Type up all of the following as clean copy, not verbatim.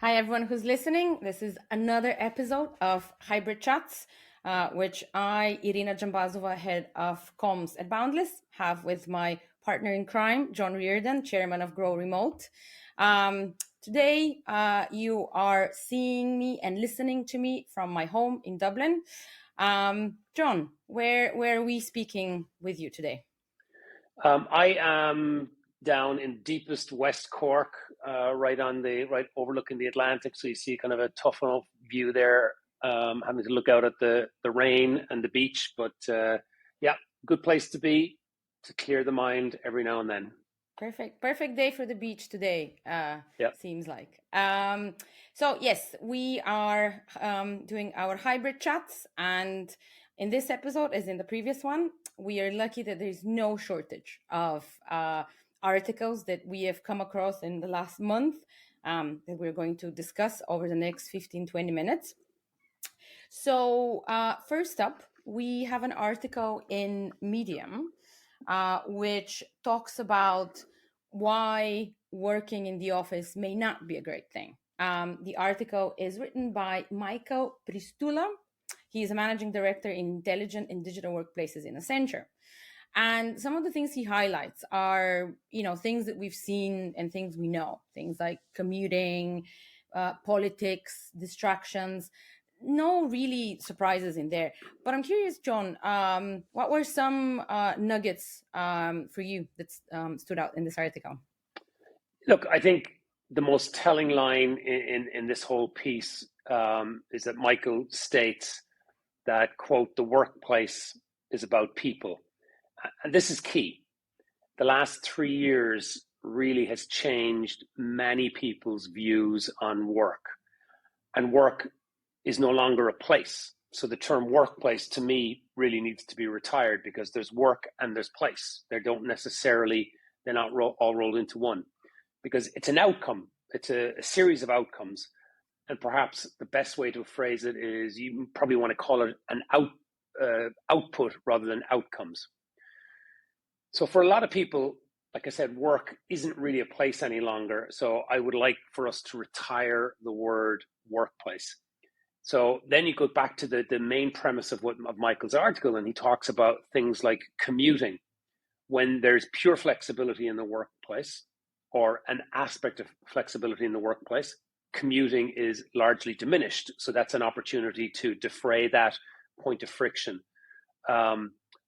Hi, everyone who's listening. This is another episode of Hybrid Chats, which I, Irina Jambazova, head of comms at Boundless, have with my partner in crime, John Reardon, chairman of Grow Remote. Today, you are seeing me and listening to me from my home in Dublin. John, where are we speaking with you today? I am down in deepest West Cork, right overlooking the Atlantic. So you see kind of a tough enough view there, having to look out at the rain and the beach. But yeah, good place to be to clear the mind every now and then. Perfect day for the beach today. Yeah. Seems like. So yes, we are doing our hybrid chats, and in this episode, as in the previous one, we are lucky that there's no shortage of articles that we have come across in the last month that we're going to discuss over the next 15-20 minutes. So first up, we have an article in Medium which talks about why working in the office may not be a great thing. The article is written by Michael Pristula. He is a managing director in intelligent and digital workplaces in Accenture. And some of the things he highlights are, things that we've seen and things we know, things like commuting, politics, distractions. No really surprises in there. But I'm curious, John, what were some nuggets for you that stood out in this article? Look, I think the most telling line in this whole piece is that Michael states that, quote, the workplace is about people. And this is key. The last 3 years really has changed many people's views on work. And work is no longer a place. So the term workplace to me really needs to be retired, because there's work and there's place. They're not all rolled into one, because it's an outcome. It's a series of outcomes. And perhaps the best way to phrase it is you probably want to call it an output rather than outcomes. So for a lot of people, like I said, work isn't really a place any longer. So I would like for us to retire the word workplace. So then you go back to the main premise of Michael's article, and he talks about things like commuting. When there's pure flexibility in the workplace, or an aspect of flexibility in the workplace, commuting is largely diminished. So that's an opportunity to defray that point of friction.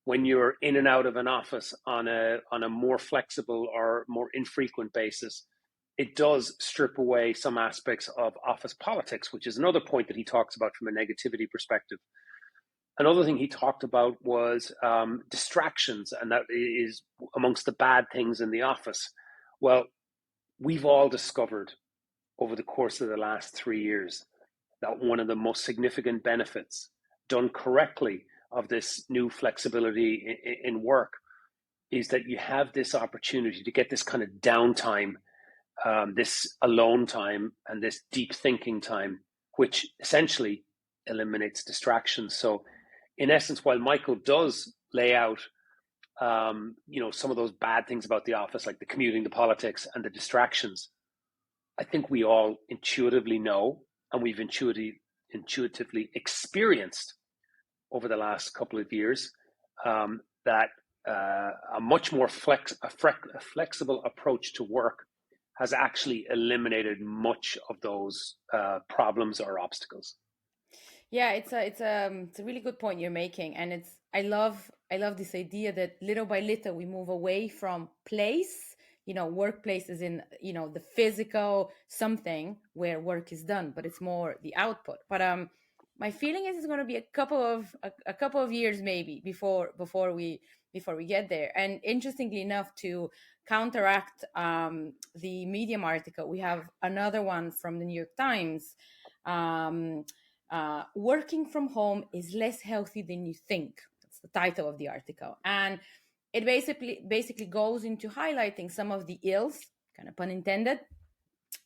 When you're in and out of an office on a more flexible or more infrequent basis, it does strip away some aspects of office politics, which is another point that he talks about from a negativity perspective. Another thing he talked about was distractions, and that is amongst the bad things in the office. Well, we've all discovered over the course of the last 3 years that one of the most significant benefits, done correctly, of this new flexibility in work is that you have this opportunity to get this kind of downtime, this alone time, and this deep thinking time, which essentially eliminates distractions. So in essence, while Michael does lay out some of those bad things about the office, like the commuting, the politics, and the distractions, I think we all intuitively know, and we've intuitively experienced over the last couple of years, that a much more flexible approach to work has actually eliminated much of those problems or obstacles. Yeah, it's a really good point you're making, and I love this idea that little by little we move away from place. Workplace is in the physical something where work is done, but it's more the output. But my feeling is it's going to be a couple of years maybe before we get there. And interestingly enough, to counteract the Medium article, we have another one from the New York Times. Working from home is less healthy than you think. That's the title of the article, and it basically goes into highlighting some of the ills, kind of pun intended,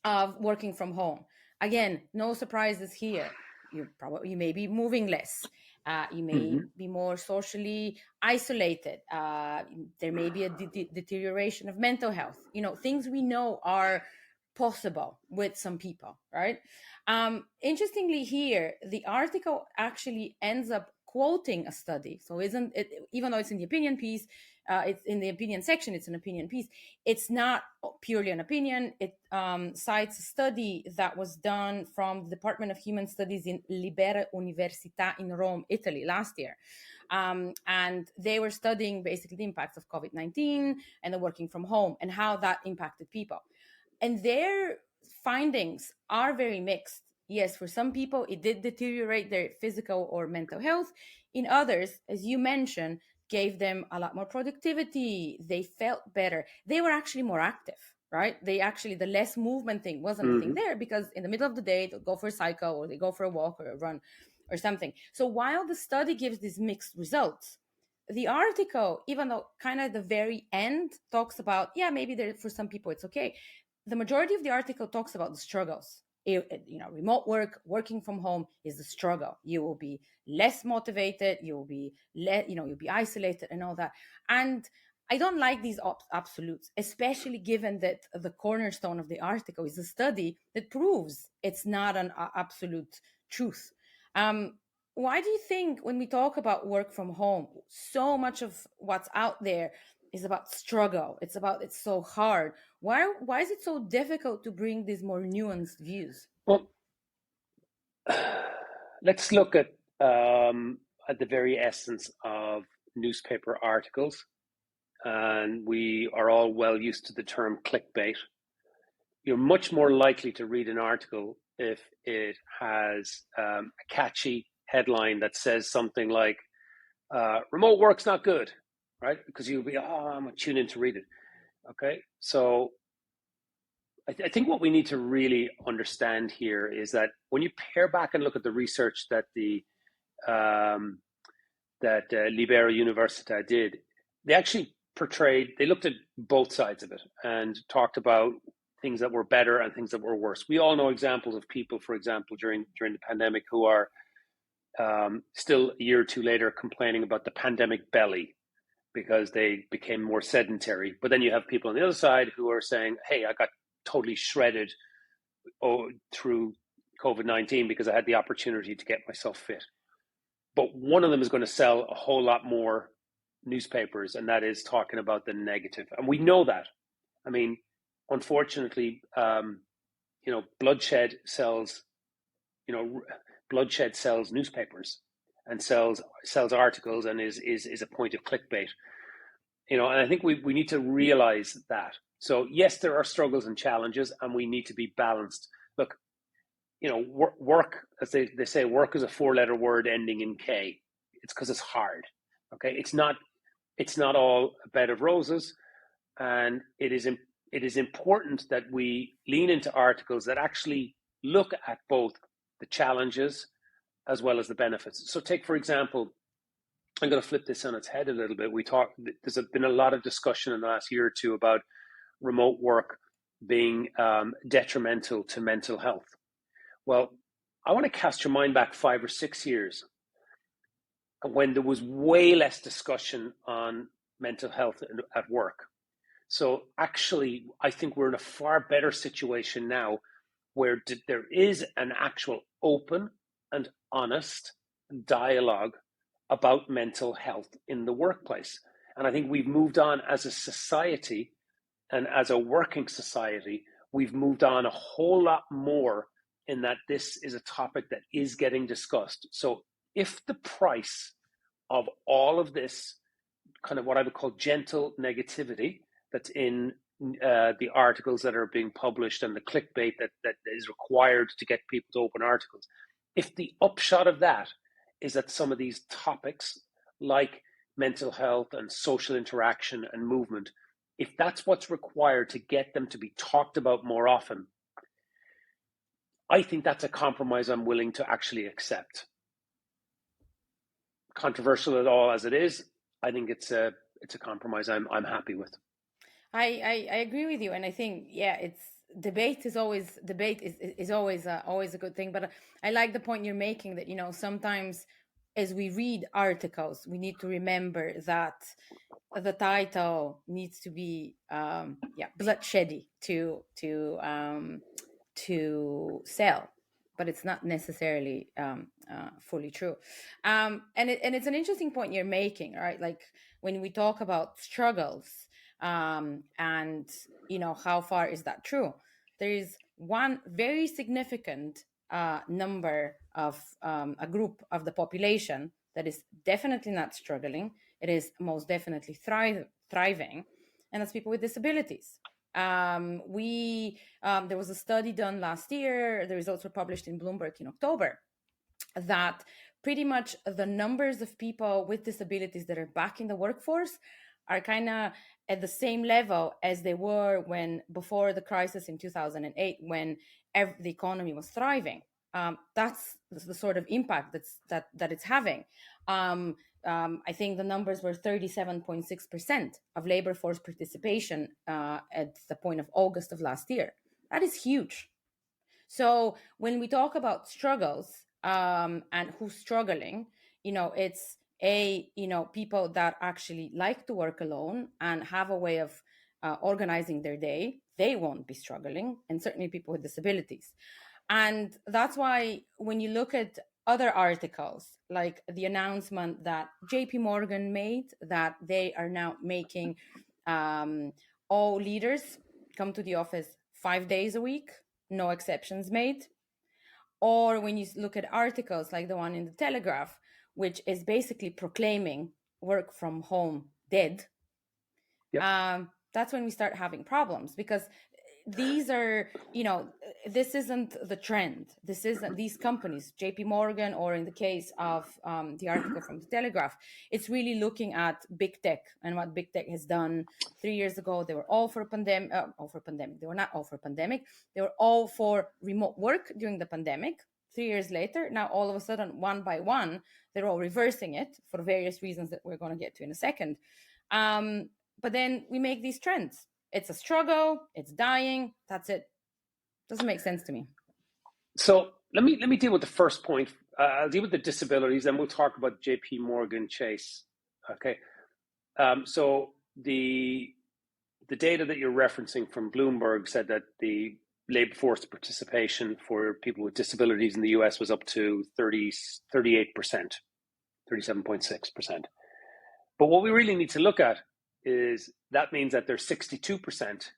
of working from home. Again, no surprises here. You may be moving less. You may be more socially isolated. There may be a deterioration of mental health. Things we know are possible with some people, right? Interestingly, here the article actually ends up quoting a study. So isn't it, even though it's in the opinion piece, it's in the opinion section, it's an opinion piece. It's not purely an opinion. It cites a study that was done from the Department of Human Studies in Libera Università in Rome, Italy, last year. And they were studying basically the impacts of COVID-19 and the working from home and how that impacted people. And their findings are very mixed. Yes, for some people, it did deteriorate their physical or mental health. In others, as you mentioned, gave them a lot more productivity. They felt better. They were actually more active, right? They actually, the less movement thing wasn't a thing there, because in the middle of the day, they'll go for a cycle or they go for a walk or a run or something. So while the study gives these mixed results, the article, even though kind of at the very end talks about, yeah, maybe there, for some people it's okay, the majority of the article talks about the struggles. Remote work, working from home is the struggle. You will be less motivated, you'll be you'll be isolated and all that. And I don't like these absolutes, especially given that the cornerstone of the article is a study that proves it's not an absolute truth. Why do you think when we talk about work from home, so much of what's out there is about struggle? It's so hard. Why is it so difficult to bring these more nuanced views? Well, let's look at the very essence of newspaper articles, and we are all well used to the term clickbait. You're much more likely to read an article if it has a catchy headline that says something like remote work's not good, right? Because you'll be, I'm going to tune in to read it. Okay, so I think what we need to really understand here is that when you pare back and look at the research that Libera Università did, they actually they looked at both sides of it and talked about things that were better and things that were worse. We all know examples of people, for example, during the pandemic, who are still a year or two later complaining about the pandemic belly because they became more sedentary. But then you have people on the other side who are saying, hey, I got totally shredded through COVID-19 because I had the opportunity to get myself fit. But one of them is going to sell a whole lot more newspapers, and that is talking about the negative. And we know that. I mean, unfortunately, bloodshed sells newspapers and sells articles and is a point of clickbait. And I think we need to realize that. So yes, there are struggles and challenges, and we need to be balanced. Look, work, as they say, work is a 4-letter word ending in K. It's because it's hard. Okay, it's not all a bed of roses, and it is important that we lean into articles that actually look at both the challenges as well as the benefits. So take, for example, I'm going to flip this on its head a little bit. There's been a lot of discussion in the last year or two about remote work being detrimental to mental health. Well, I want to cast your mind back 5 or 6 years when there was way less discussion on mental health at work. So actually, I think we're in a far better situation now where there is an actual open and honest dialogue about mental health in the workplace. And I think we've moved on as a society, and as a working society, we've moved on a whole lot more in that this is a topic that is getting discussed. So if the price of all of this kind of what I would call gentle negativity that's in the articles that are being published and the clickbait that is required to get people to open articles, if the upshot of that is that some of these topics like mental health and social interaction and movement, if that's what's required to get them to be talked about more often, I think that's a compromise I'm willing to actually accept. Controversial at all as it is, I think it's a compromise I'm happy with. I agree with you, and I think it's debate is always always a good thing. But I like the point you're making that sometimes as we read articles, we need to remember that the title needs to be bloodsheddy to sell, but it's not necessarily fully true. And it's an interesting point you're making, right? Like when we talk about struggles, and how far is that true? There is one very significant number of a group of the population that is definitely not struggling. It is most definitely thriving, and that's people with disabilities. There was a study done last year. The results were published in Bloomberg in October, that pretty much the numbers of people with disabilities that are back in the workforce are kind of at the same level as they were before the crisis in 2008, when the economy was thriving. That's the sort of impact that it's having. I think the numbers were 37.6% of labor force participation at the point of August of last year. That is huge. So when we talk about struggles, and who's struggling, it's people that actually like to work alone and have a way of organizing their day. They won't be struggling, and certainly people with disabilities. And that's why when you look at other articles, like the announcement that JP Morgan made, that they are now making all leaders come to the office 5 days a week, no exceptions made. Or when you look at articles like the one in the Telegraph, which is basically proclaiming work from home dead, that's when we start having problems, because these are, this isn't the trend. This isn't these companies, JP Morgan, or in the case of the article from the Telegraph, it's really looking at big tech and what big tech has done. 3 years ago, they were all for pandemic. They were not all for pandemic. They were all for remote work during the pandemic. 3 years later, now all of a sudden, one by one, they're all reversing it for various reasons that we're going to get to in a second. But then we make these trends. It's a struggle. It's dying. That's it. Doesn't make sense to me. So let me deal with the first point. I'll deal with the disabilities, and we'll talk about JP Morgan Chase. Okay. So the data that you're referencing from Bloomberg said that the labor force participation for people with disabilities in the US was up to 38%, 37.6%. But what we really need to look at is that means that there's 62%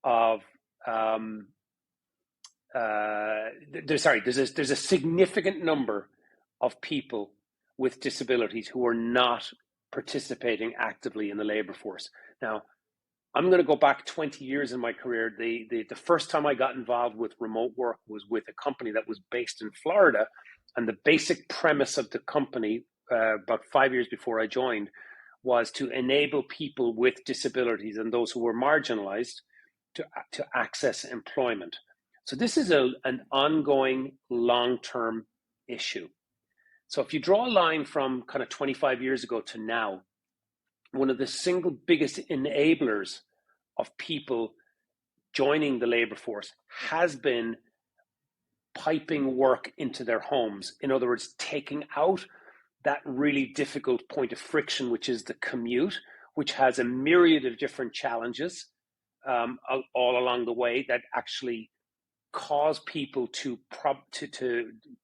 of there's a significant number of people with disabilities who are not participating actively in the labor force. Now, I'm going to go back 20 years in my career. The first time I got involved with remote work was with a company that was based in Florida, and the basic premise of the company about 5 years before I joined was to enable people with disabilities and those who were marginalized to access employment. So this is an ongoing long-term issue. So if you draw a line from kind of 25 years ago to now, one of the single biggest enablers of people joining the labor force has been piping work into their homes. In other words, taking out that really difficult point of friction, which is the commute, which has a myriad of different challenges all along the way that actually cause people to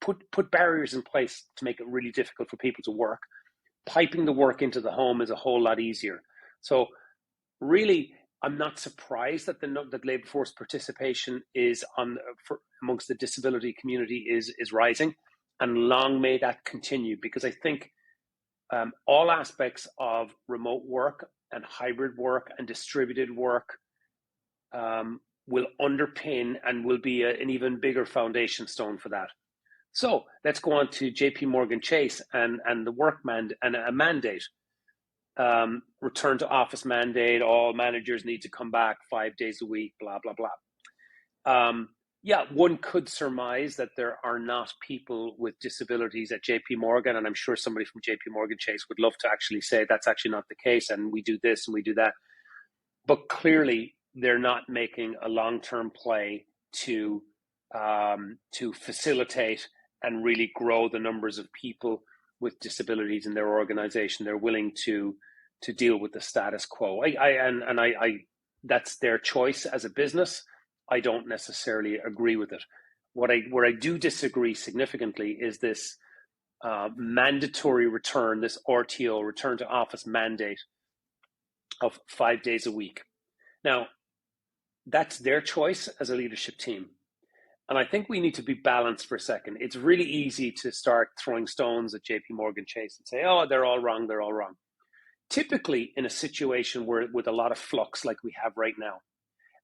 put barriers in place to make it really difficult for people to work. Piping the work into the home is a whole lot easier. So really, I'm not surprised that that labor force participation is amongst the disability community is rising, and long may that continue, because I think all aspects of remote work and hybrid work and distributed work will underpin and will be an even bigger foundation stone for that. So let's go on to JP Morgan Chase and the work and a mandate. Return to office mandate, all managers need to come back 5 days a week, blah, blah, blah. Yeah, one could surmise that there are not people with disabilities at JP Morgan, and I'm sure somebody from JP Morgan Chase would love to actually say that's actually not the case, and we do this and we do that. But clearly, they're not making a long-term play to facilitate and really grow the numbers of people with disabilities in their organization. They're willing to deal with the status quo. That's their choice as a business. I don't necessarily agree with it. Where I do disagree significantly is this mandatory return, this RTO, return to office mandate of 5 days a week. Now, that's their choice as a leadership team. And I think we need to be balanced for a second. It's really easy to start throwing stones at JP Morgan Chase and say, oh, they're all wrong, they're all wrong. Typically, in a situation where with a lot of flux like we have right now,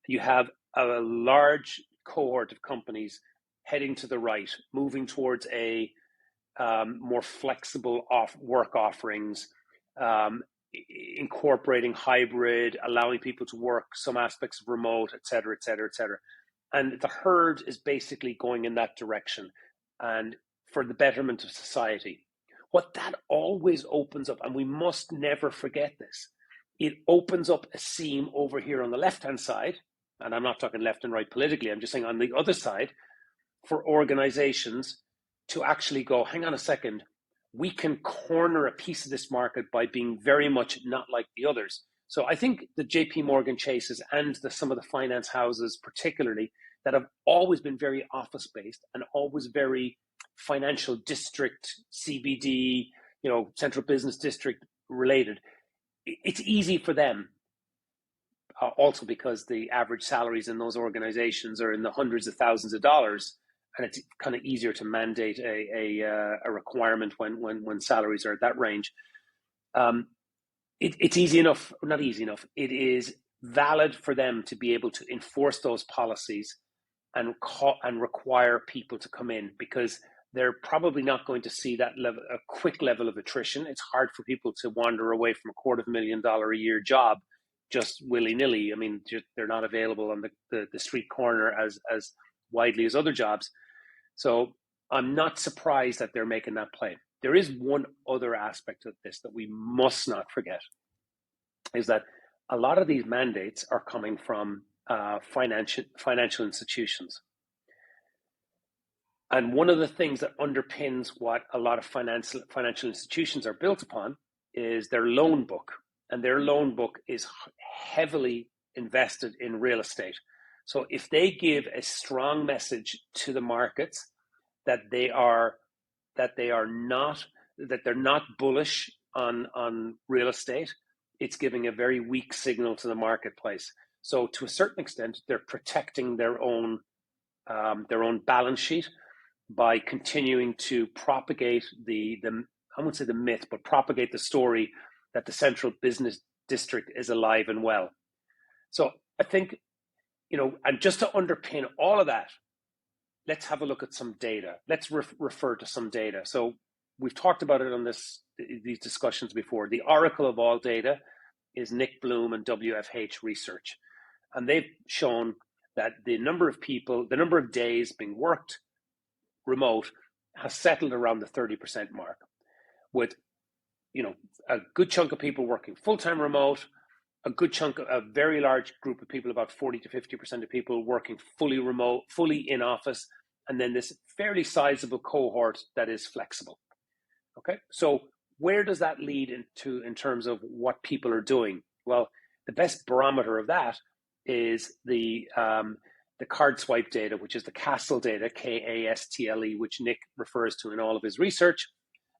you have a large cohort of companies heading to the right, moving towards a more flexible work offerings, incorporating hybrid, allowing people to work some aspects of remote, et cetera, et cetera, et cetera. And the herd is basically going in that direction and for the betterment of society. What that always opens up, and we must never forget this, it opens up a seam over here on the left-hand side, and I'm not talking left and right politically, I'm just saying on the other side, for organizations to actually go, hang on a second, we can corner a piece of this market by being very much not like the others. So I think the JP Morgan Chases and some of the finance houses particularly that have always been very office-based and always very financial district, CBD, central business district related, it's easy for them. Also because the average salaries in those organizations are in the hundreds of thousands of dollars, and it's kind of easier to mandate a requirement when salaries are at that range. It's easy enough, not easy enough. It is valid for them to be able to enforce those policies and require people to come in, because they're probably not going to see that level, a quick level of attrition. It's hard for people to wander away from a $250,000 a year job just willy-nilly. I mean, they're not available on the street corner as widely as other jobs. So I'm not surprised that they're making that play. There is one other aspect of this that we must not forget, is that a lot of these mandates are coming from financial institutions. And one of the things that underpins what a lot of financial institutions are built upon is their loan book. And their loan book is heavily invested in real estate. So if they give a strong message to the markets that they're not bullish on real estate, it's giving a very weak signal to the marketplace. So to a certain extent, they're protecting their own balance sheet by continuing to propagate the I won't say the myth, but propagate the story that the central business district is alive and well. So I think, and just to underpin all of that, let's have a look at some data. Let's refer to some data. So we've talked about it on these discussions before. The oracle of all data is Nick Bloom and WFH research. And they've shown that the number of days being worked remote has settled around the 30% mark, with a good chunk of people working full-time remote, a very large group of people, about 40 to 50% of people working fully remote, fully in office, and then this fairly sizable cohort that is flexible. Okay, so where does that lead into in terms of what people are doing? Well, the best barometer of that is the card swipe data, which is the Castle data, Kastle, which Nick refers to in all of his research.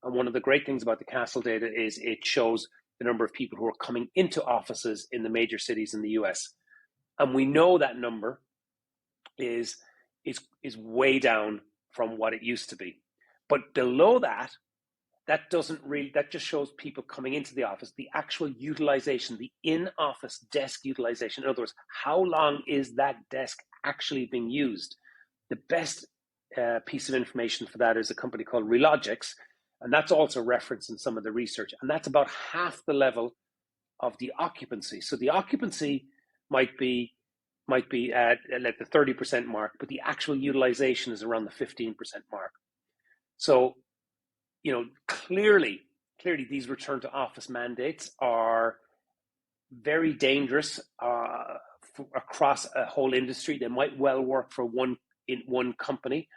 And one of the great things about the Castle data is it shows the number of people who are coming into offices in the major cities in the US. And we know that number is way down from what it used to be. But below that, that just shows people coming into the office, the actual utilization, the in-office desk utilization. In other words, how long is that desk actually being used? The best piece of information for that is a company called Relogix, and that's also referenced in some of the research. And that's about half the level of the occupancy. So the occupancy might be at the 30% mark, but the actual utilization is around the 15% mark. So, clearly these return to office mandates are very dangerous across a whole industry. They might well work for one company,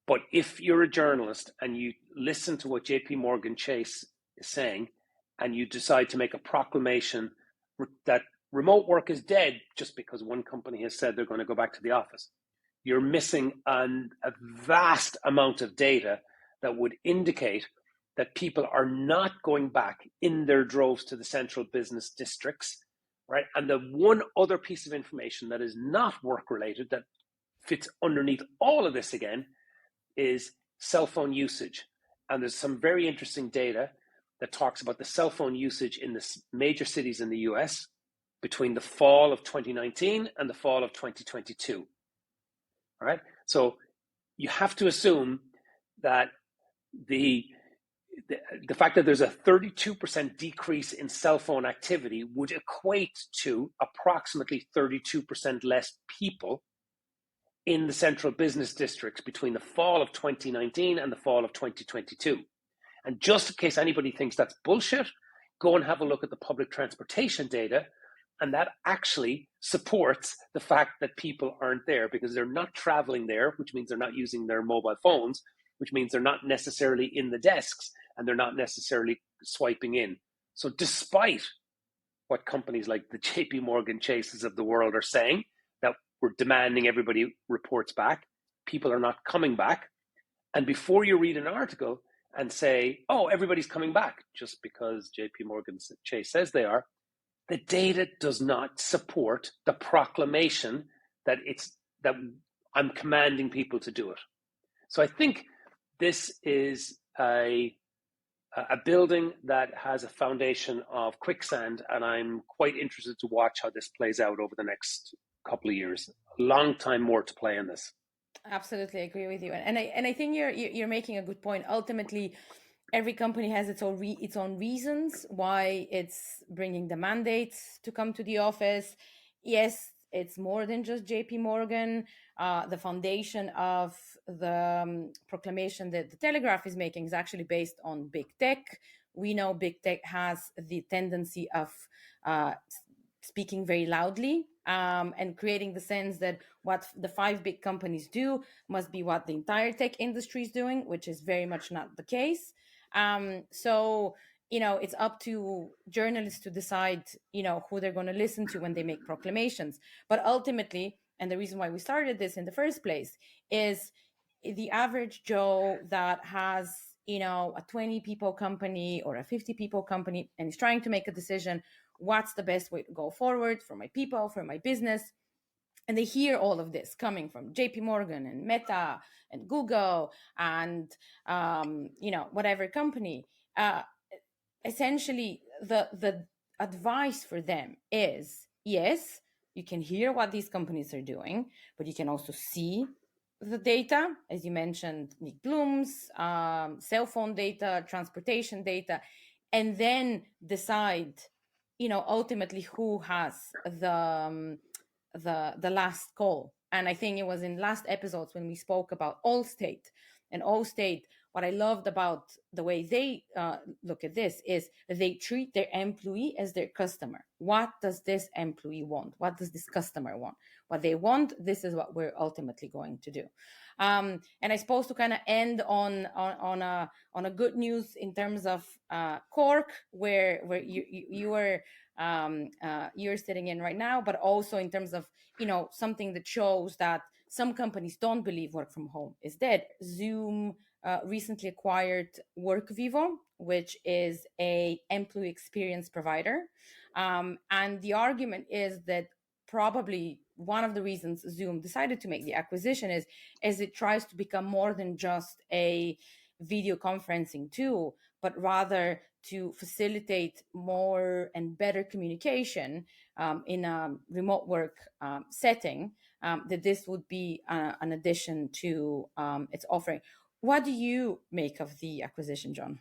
But if you're a journalist and you listen to what JP Morgan Chase is saying, and you decide to make a proclamation that remote work is dead just because one company has said they're going to go back to the office, you're missing a vast amount of data that would indicate that people are not going back in their droves to the central business districts, right? And the one other piece of information that is not work related that fits underneath all of this again is cell phone usage. And there's some very interesting data that talks about the cell phone usage in the major cities in the US between the fall of 2019 and the fall of 2022. All right. So you have to assume that the fact that there's a 32% decrease in cell phone activity would equate to approximately 32% less people in the central business districts between the fall of 2019 and the fall of 2022. And just in case anybody thinks that's bullshit, go and have a look at the public transportation data. And that actually supports the fact that people aren't there because they're not traveling there, which means they're not using their mobile phones, which means they're not necessarily in the desks and they're not necessarily swiping in. So despite what companies like the JP Morgan Chases of the world are saying, that we're demanding everybody reports back, people are not coming back. And before you read an article and say, oh, everybody's coming back just because JP Morgan Chase says they are, the data does not support the proclamation that I'm commanding people to do it. So I think this is a building that has a foundation of quicksand, and I'm quite interested to watch how this plays out over the next couple of years. A long time more to play in this. Absolutely agree with you, and I think you're making a good point. Ultimately, every company has its own reasons why it's bringing the mandates to come to the office. Yes, it's more than just JP Morgan. The foundation of the proclamation that the Telegraph is making is actually based on big tech. We know big tech has the tendency of speaking very loudly and creating the sense that what the 5 big companies do must be what the entire tech industry is doing, which is very much not the case. So, it's up to journalists to decide, who they're going to listen to when they make proclamations. But ultimately, and the reason why we started this in the first place is the average Joe that has, a 20 people company or a 50 people company and is trying to make a decision, what's the best way to go forward for my people, for my business. And they hear all of this coming from JP Morgan and Meta and Google and, whatever company. Essentially, the advice for them is, yes, you can hear what these companies are doing, but you can also see the data, as you mentioned, Nick Bloom's cell phone data, transportation data, and then decide, ultimately who has the last call. And I think it was in last episodes when we spoke about Allstate. And Allstate, what I loved about the way they look at this is they treat their employee as their customer. What does this employee want? What does this customer want? What they want, this is what we're ultimately going to do. And I suppose to kind of end on a good news in terms of Cork, where you are you're sitting in right now, but also in terms of something that shows that some companies don't believe work from home is dead. Zoom recently acquired WorkVivo, which is a employee experience provider, and the argument is that probably one of the reasons Zoom decided to make the acquisition is as it tries to become more than just a video conferencing tool, but rather to facilitate more and better communication in a remote work setting, that this would be an addition to its offering. What do you make of the acquisition, John?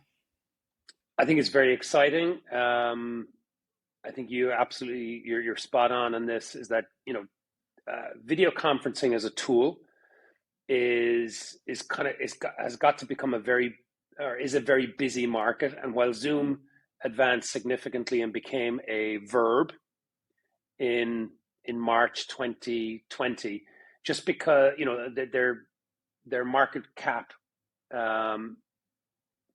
I think it's very exciting. I think you're spot on this. Is that video conferencing as a tool has got to become a very busy market. And while Zoom advanced significantly and became a verb in March 2020, just because their market cap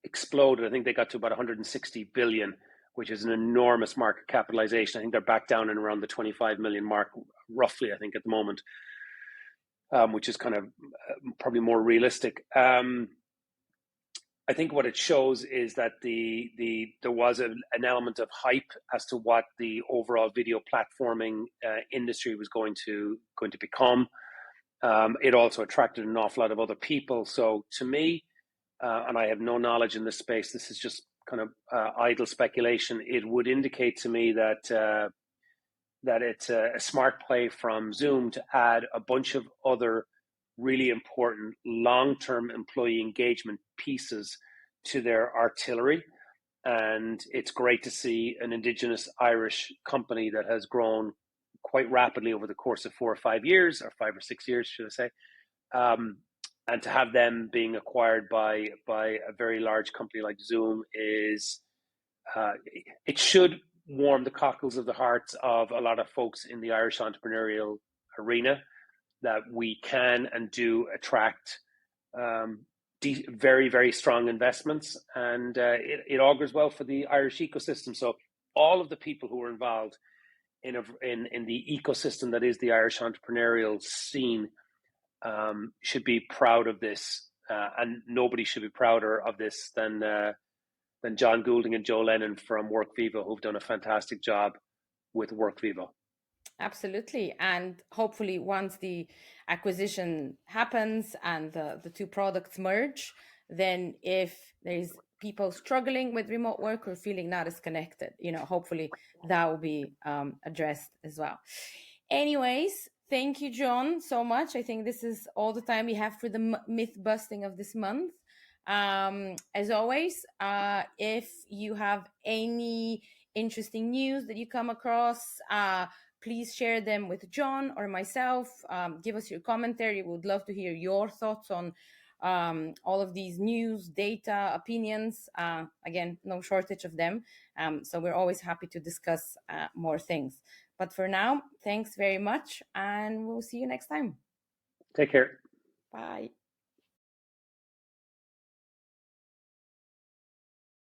exploded. I think they got to about 160 billion, which is an enormous market capitalization. I think they're back down in around the 25 million mark, roughly, I think, at the moment, which is kind of probably more realistic. I think what it shows is that there was an element of hype as to what the overall video platforming industry was going to become. It also attracted an awful lot of other people. So to me, and I have no knowledge in this space, this is just kind of idle speculation. It would indicate to me that it's a smart play from Zoom to add a bunch of other really important long-term employee engagement pieces to their artillery. And it's great to see an Indigenous Irish company that has grown quite rapidly over the course of 4 or 5 years, or 5 or 6 years, should I say, and to have them being acquired by a very large company like Zoom is, it should warm the cockles of the hearts of a lot of folks in the Irish entrepreneurial arena, that we can and do attract very, very strong investments, and it augurs well for the Irish ecosystem. So all of the people who are involved in the ecosystem that is the Irish entrepreneurial scene should be proud of this, and nobody should be prouder of this than John Goulding and Joe Lennon from WorkVivo, who've done a fantastic job with WorkVivo. Absolutely. And hopefully once the acquisition happens and the two products merge, then if there's people struggling with remote work or feeling not as connected, hopefully that will be addressed as well. Anyways, thank you, John, so much. I think this is all the time we have for the myth busting of this month. As always, if you have any interesting news that you come across, please share them with John or myself. Give us your commentary. We would love to hear your thoughts on all of these news, data, opinions. Again, no shortage of them. So we're always happy to discuss more things. But for now, thanks very much, and we'll see you next time. Take care. Bye.